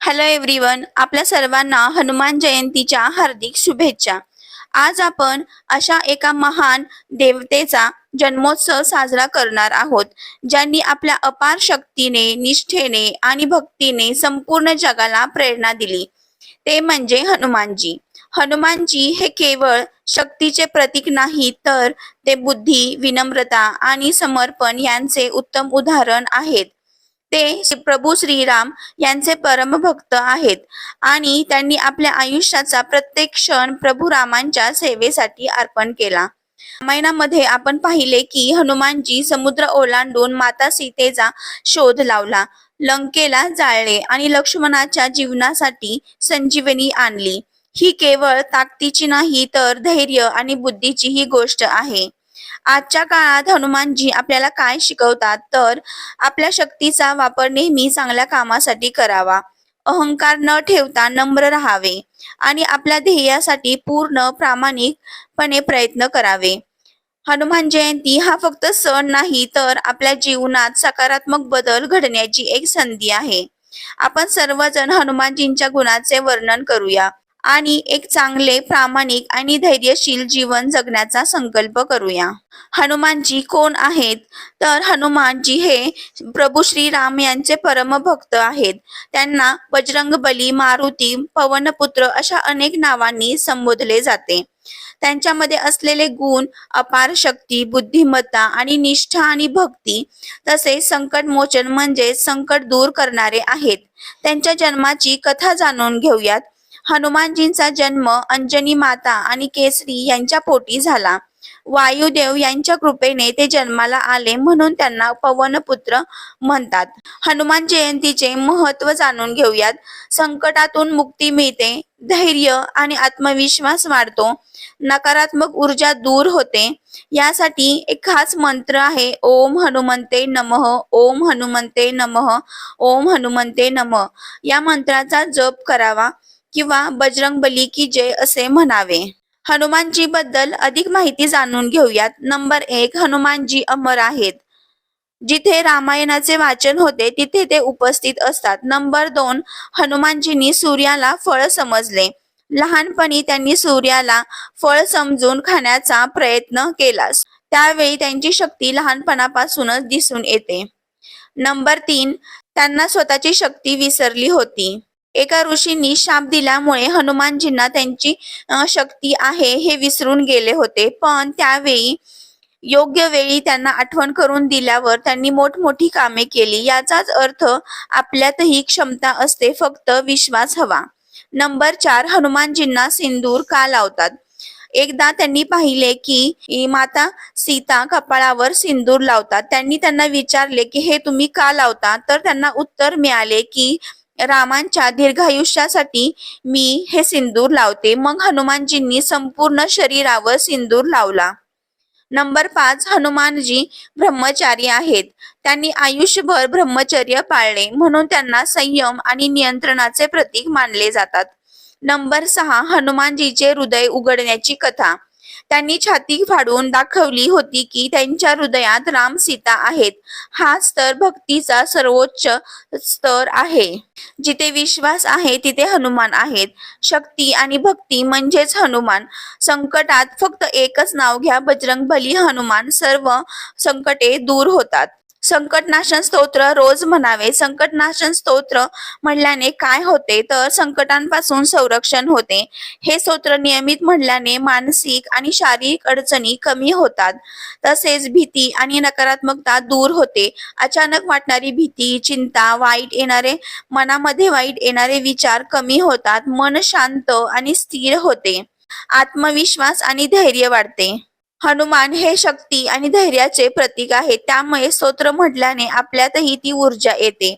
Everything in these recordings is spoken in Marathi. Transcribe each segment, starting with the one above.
हॅलो एव्हरीवन, आपल्या सर्वांना हनुमान जयंतीच्या हार्दिक शुभेच्छा. आज आपण अशा एका महान देवतेचा जन्मोत्सव साजरा करणार आहोत, ज्यांनी आपल्या अपार शक्तीने, निष्ठेने आणि भक्तीने संपूर्ण जगाला प्रेरणा दिली. ते म्हणजे हनुमानजी. हनुमानजी हे केवळ शक्तीचे प्रतीक नाही, तर ते बुद्धी, विनम्रता आणि समर्पण यांचे उत्तम उदाहरण आहेत. ते प्रभू श्रीराम यांचे परमभक्त आहेत आणि त्यांनी आपल्या आयुष्याचा प्रत्येक क्षण प्रभू रामांच्या सेवेसाठी अर्पण केला. रामायणामध्ये आपण पाहिले की हनुमानजी समुद्र ओलांडून माता सीतेचा शोध लावला, लंकेला जाळले आणि लक्ष्मणाच्या जीवनासाठी संजीवनी आणली. ही केवळ ताकदीची नाही, तर धैर्य आणि बुद्धीची ही गोष्ट आहे. आजच्या काळात हनुमानजी आपल्याला काय शिकवतात, तर आपल्या शक्तीचा वापर नेहमी चांगल्या कामासाठी करावा, अहंकार न ठेवता नम्र राहावे आणि आपल्या ध्येयासाठी पूर्ण प्रामाणिकपणे प्रयत्न करावे. हनुमान जयंती हा फक्त सण नाही, तर आपल्या जीवनात सकारात्मक बदल घडण्याची एक संधी आहे. आपण सर्वजण हनुमानजींच्या गुणाचे वर्णन करूया आणि एक चांगले, प्रामाणिक आणि धैर्यशील जीवन जगण्याचा संकल्प करूया. हनुमानजी कोण आहेत? तर हनुमानजी हे प्रभू श्रीराम यांचे परमभक्त आहेत. त्यांना बजरंगबली, मारुती, पवनपुत्र अशा अनेक नावांनी संबोधले जाते. त्यांच्यामध्ये असलेले गुण अपार शक्ती, बुद्धिमत्ता आणि निष्ठा आणि भक्ती, तसेच संकटमोचन म्हणजे संकट दूर करणारे आहेत. त्यांच्या जन्माची कथा जाणून घेऊयात. हनुमानजींचा जन्म अंजनी माता आणि केसरी यांच्या पोटी झाला. वायुदेव यांच्या कृपेने ते जन्माला आले, म्हणून त्यांना पवनपुत्र म्हणतात. हनुमान जयंतीचे महत्त्व जाणून घेऊयात. संकटातून मुक्ती मिळते, धैर्य आणि आत्मविश्वास वाढतो, नकारात्मक ऊर्जा दूर होते. यासाठी एक खास मंत्र आहे, ओम हनुमंते नमः, ओम हनुमंते नमः, ओम हनुमंते नमः. या मंत्राचा जप करावा किंवा बजरंगबली की जय असे म्हणावे. हनुमानजी बद्दल अधिक माहिती जाणून घेऊयात. नंबर 1, हनुमानजी अमर आहेत. जिथे रामायणाचे वाचन होते तिथे ते उपस्थित असतात. नंबर 2, हनुमानजींनी सूर्याला फळ समजले. लहानपणी त्यांनी सूर्याला फळ समजून खाण्याचा प्रयत्न केला. त्यावेळी त्यांची शक्ती लहानपणापासूनच दिसून येते. नंबर 3, त्यांना स्वतःची शक्ती विसरली होती. एका ऋषींनी शाप दिल्यामुळे हनुमानजींना त्यांची शक्ती आहे हे विसरून गेले होते, पण त्यावेळी योग्य वेळी त्यांना आठवण करून दिल्यावर त्यांनी मोठमोठी कामे केली. याचाच अर्थ आपल्यातही क्षमता असते, फक्त विश्वास हवा. नंबर 4, हनुमानजींना सिंदूर का लावतात? एकदा त्यांनी पाहिले की माता सीता कपाळावर सिंदूर लावतात. त्यांना विचारले की हे तुम्ही का लावता? तर त्यांना उत्तर मिळाले की रामांच्या दीर्घायुष्यासाठी मी हे सिंदूर लावते. मग हनुमानजींनी संपूर्ण शरीरावर सिंदूर लावला. नंबर 5, हनुमानजी ब्रह्मचारी आहेत. त्यांनी आयुष्यभर ब्रह्मचर्य पाळले, म्हणून त्यांना संयम आणि नियंत्रणाचे प्रतीक मानले जातात. नंबर 6, हनुमानजीचे हृदय उघडण्याची कथा. त्यांनी छाती फाडून दाखवली होती की त्यांच्या हृदयात राम, सीता आहेत. हाच तर भक्तीचा सर्वोच्च स्तर आहे. जिथे विश्वास आहे तिथे हनुमान आहेत. शक्ती आणि भक्ती म्हणजेच हनुमान. संकटात फक्त एकच नाव घ्या, बजरंगबली हनुमान. सर्व संकटे दूर होतात. संकटनाशन स्तोत्र रोज म्हणावे. संकटनाशन स्तोत्र म्हणल्याने काय होते, तर संकटांपासून संरक्षण होते. हे स्तोत्र नियमित म्हणल्याने मानसिक आणि शारीरिक अडचणी कमी होतात, तसेच भीती आणि नकारात्मकता दूर होते. अचानक वाटणारी भीती, चिंता, मनामध्ये वाईट येणारे विचार कमी होतात. मन शांत आणि स्थिर होते. आत्मविश्वास आणि धैर्य वाढते. हनुमान हे शक्ती आणि धैर्याचे प्रतीक आहे, त्यामुळे स्तोत्र म्हटल्याने आपल्यातही ती ऊर्जा येते.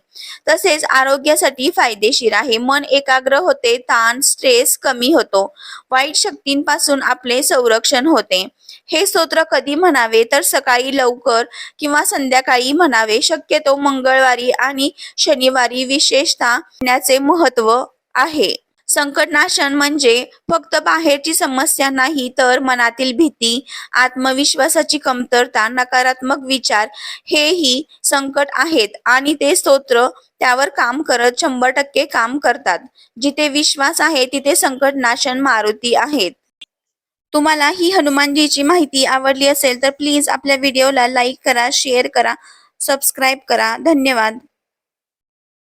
तसेच आरोग्यासाठी फायदेशीर आहे. मन एकाग्र होते, ताण, स्ट्रेस कमी होतो, वाईट शक्तींपासून आपले संरक्षण होते. हे स्तोत्र कधी म्हणावे, तर सकाळी लवकर किंवा संध्याकाळी म्हणावे. शक्यतो मंगळवारी आणि शनिवारी विशेषतः महत्व आहे. संकटनाशन म्हणजे फक्त बाहेरची समस्या नाही, तर मनातील भीती, आत्मविश्वासाची कमतरता, नकारात्मक विचार हेही संकट आहेत आणि ते स्तोत्र त्यावर काम करत 100% काम करतात. जिथे विश्वास आहे तिथे संकटनाशन मारुती आहेत. तुम्हाला ही हनुमानजीची माहिती आवडली असेल तर प्लीज आपल्या व्हिडिओला लाईक करा, शेअर करा, सबस्क्राईब करा. धन्यवाद.